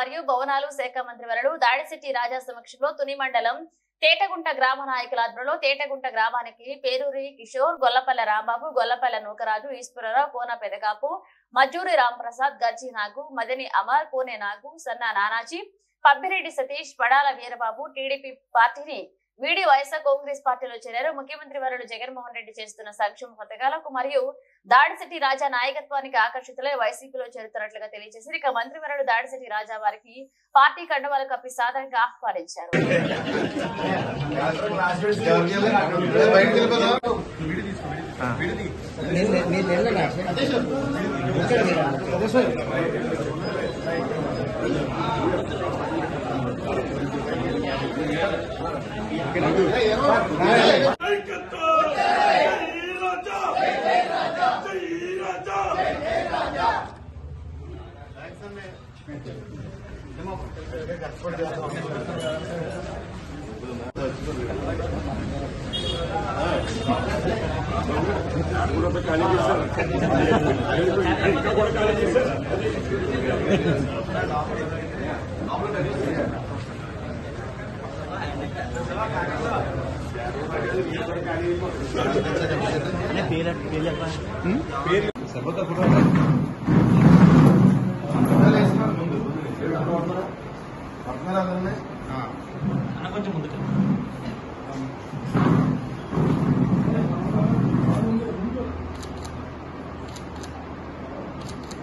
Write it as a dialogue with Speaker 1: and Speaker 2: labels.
Speaker 1: మరియు భవనాలు శాఖ మంత్రి వరడు దాడిశెట్టి రాజా సమక్షంలో తుని మండలం తేటగుంట గ్రామ నాయకుల ఆధ్వర్యంలో తేటగుంట గ్రామానికి పేరూరి కిషోర్, గొల్లపల్లె రాంబాబు, గొల్లపల్లె నూకరాజు, ఈశ్వరరావు, కోన పెదకాపు, మజ్జూరి రాంప్రసాద్, గర్జీ నాగు, మదని అమర్, కోనె నాగు, సన్నా నానాజీ, పబ్బిరెడ్డి సతీష్, పడాల వీరబాబు టీడీపీ పార్టీని వీడి వైఎస్ఆర్ కాంగ్రెస్ పార్టీలో చేరారు. ముఖ్యమంత్రి వరుడు జగన్మోహన్ రెడ్డి చేస్తున్న సంక్షేమ పథకాలకు మరియు దాడిశెట్టి రాజా నాయకత్వానికి ఆకర్షితులై వైసీపీలో చేరుతున్నట్లుగా తెలియజేశారు. ఇక మంత్రి వరుడు దాడిశెట్టి రాజా వారికి పార్టీ కండువాలు కప్పి సాధారణంగా ఆహ్వానించారు.
Speaker 2: కొంచెం ముందుకు